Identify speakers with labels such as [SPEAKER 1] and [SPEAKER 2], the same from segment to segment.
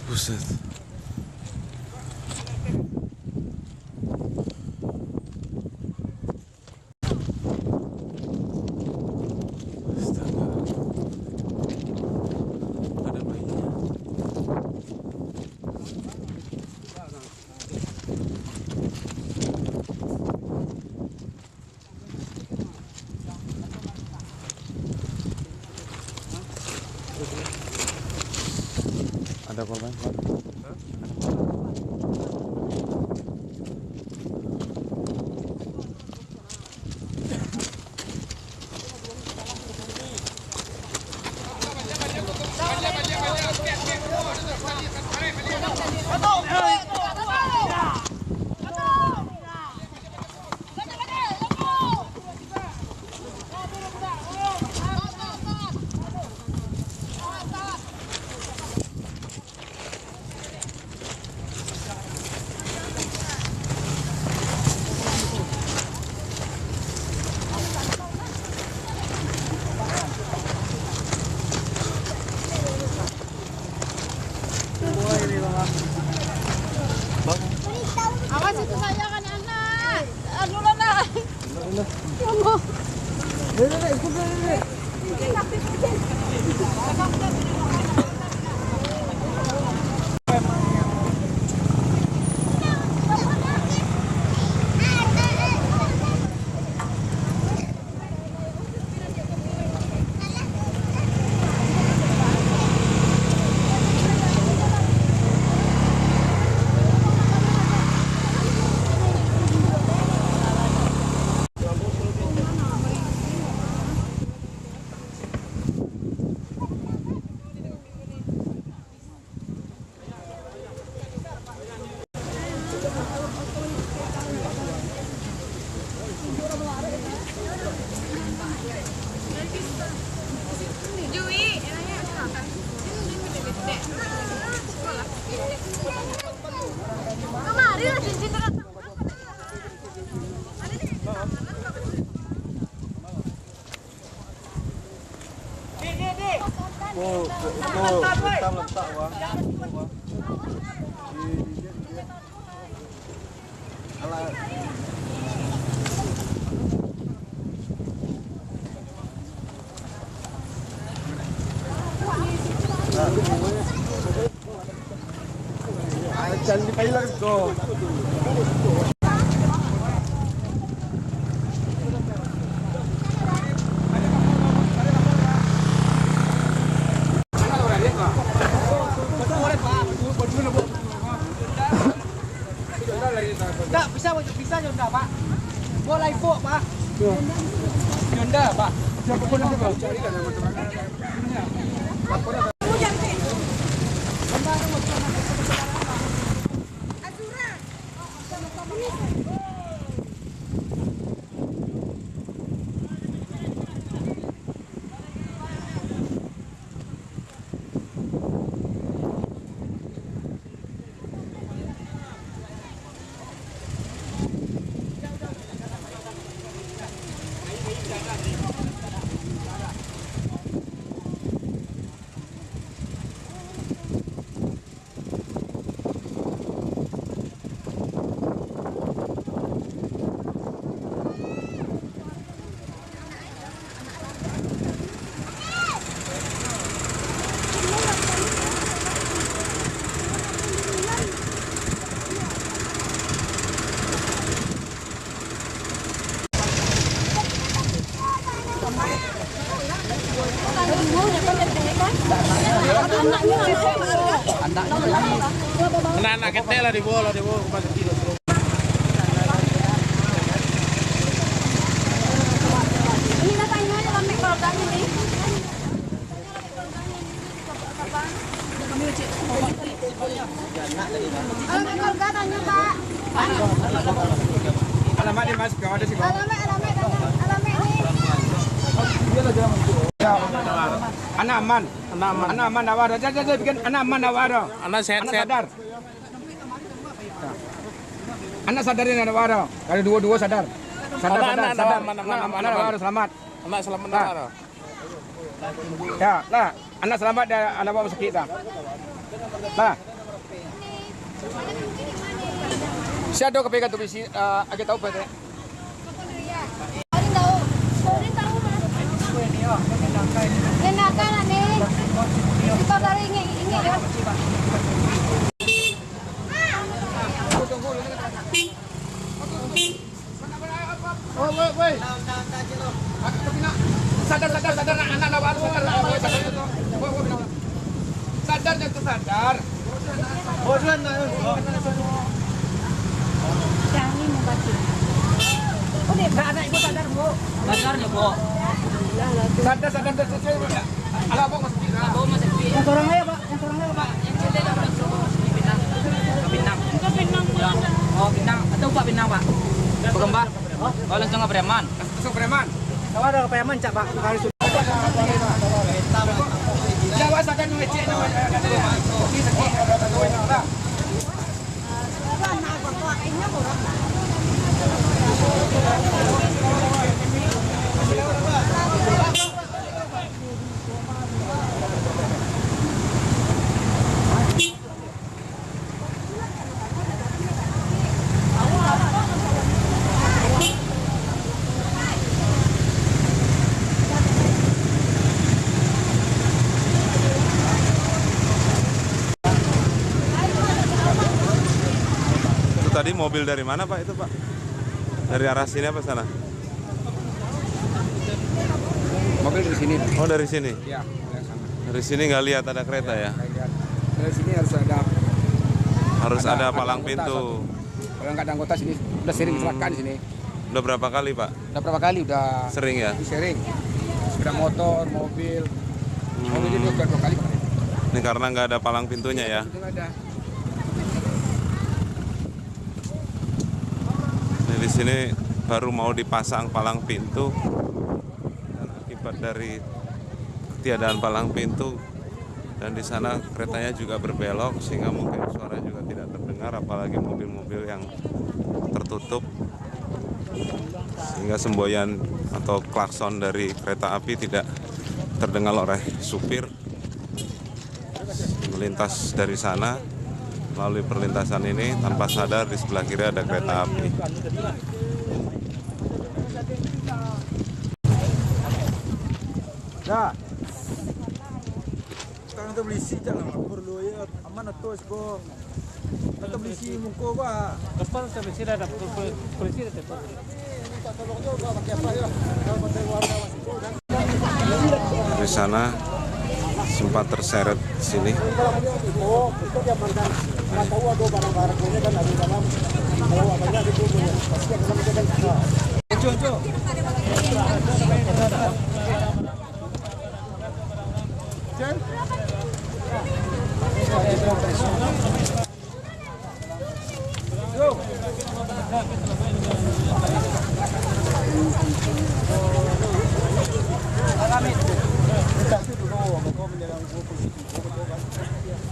[SPEAKER 1] Buset. Astaga. Ada bayinya. Ada korban?
[SPEAKER 2] Awas itu saya kan anak. Anu lah. Ya Allah.
[SPEAKER 3] Jangan dipailah go.
[SPEAKER 4] Enggak, bisa Yonda, Pak. Bola ibu, Pak. Yonda, Pak. Siapa pun nanti Pak carikan teman-teman.
[SPEAKER 1] Anak-anak kecil lah dibawa ke rumah sakit.
[SPEAKER 2] Ini katanya dalam mikrodan ini. Alamat keluarga tanya Pak.
[SPEAKER 3] Alamat di Mas, kau ada sih kau.
[SPEAKER 2] Alamat ini.
[SPEAKER 3] Anak aman, anak aman nawar. Jangan bikin anak aman nawar.
[SPEAKER 1] Anak sehat.
[SPEAKER 3] Sadar. Anak sadarin anak nawar. Kalau dua sadar. Sadar. Nawar selamat.
[SPEAKER 1] Anak selamat nawar.
[SPEAKER 3] Ya, lah. Anak selamat dan anak bawa sakit dah. Lah. Siya daw kapikat tuh bisi agak tahu pada.
[SPEAKER 2] Alin tahu? Alin tahu mas? Enakan nih. Kita dari ini kan.
[SPEAKER 3] Oh, woi. Sadar anak nawar sadar. Sadar jangan sadar.
[SPEAKER 2] Jangan membaca. Oh, dia anak ibu sadar, Bu.
[SPEAKER 4] Sadarnya, Bu.
[SPEAKER 3] Sadar. Ala abang masih bisa.
[SPEAKER 2] Yang seorang aja, Pak. Yang seorang aja, Pak.
[SPEAKER 4] Yang sini dah Pinang.
[SPEAKER 2] Itu Pinang.
[SPEAKER 4] Oh, Pinang. Atau Pak Pinang, Pak? Pegembak. Oh, langsung ke Preman.
[SPEAKER 3] Langsung preman.
[SPEAKER 4] Kalau ada ke Preman, Cak, Pak. Kali
[SPEAKER 3] Jawa sadar ngecek nama. Ini sakit.
[SPEAKER 1] Tadi mobil dari mana Pak itu Pak? Dari arah sini apa sana?
[SPEAKER 3] Mobil dari sini.
[SPEAKER 1] Oh dari sini?
[SPEAKER 3] Iya, dari sana.
[SPEAKER 1] Dari sini nggak lihat ada kereta ya?
[SPEAKER 3] Dari sini harus ada
[SPEAKER 1] palang pintu.
[SPEAKER 3] Kalau nggak ada anggota sini udah sering kecelakaan di sini.
[SPEAKER 1] Udah berapa kali Pak?
[SPEAKER 3] Udah berapa kali udah
[SPEAKER 1] Sering ya?
[SPEAKER 3] sering. Sepeda motor, mobil. Mobil ini udah 2 kali kemarin.
[SPEAKER 1] Ini karena nggak ada palang pintunya ya?
[SPEAKER 3] Itu nggak ada.
[SPEAKER 1] Di sini baru mau dipasang palang pintu dan akibat dari ketiadaan palang pintu dan di sana keretanya juga berbelok sehingga mungkin suara juga tidak terdengar apalagi mobil-mobil yang tertutup sehingga semboyan atau klakson dari kereta api tidak terdengar oleh supir melintas dari sana. Melalui perlintasan ini tanpa sadar di sebelah kiri ada kereta api.
[SPEAKER 5] Dah. Sekarang tu beli si jalan perlu ya. Aman atau sebab. Kita beli si muka ba.
[SPEAKER 4] Lepas sampai sini ada polisi ada tempat.
[SPEAKER 1] Dari sana sempat terseret sini.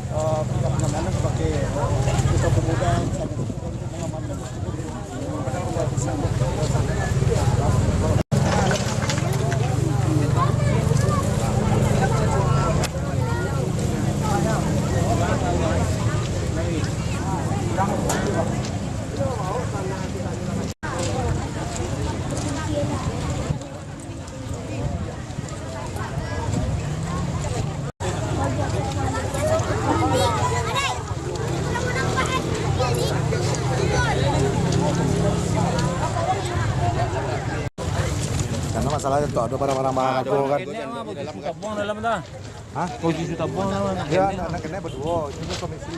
[SPEAKER 5] Pengamanan sebagai kita pemuda mengamankan karena masalahnya tuh ada barang-barang mahal aku kan.
[SPEAKER 4] Tabung dalam dah.
[SPEAKER 5] Hah?
[SPEAKER 4] Posisi tabung dalam.
[SPEAKER 5] Ya, anak-anaknya berdua, itu komisi.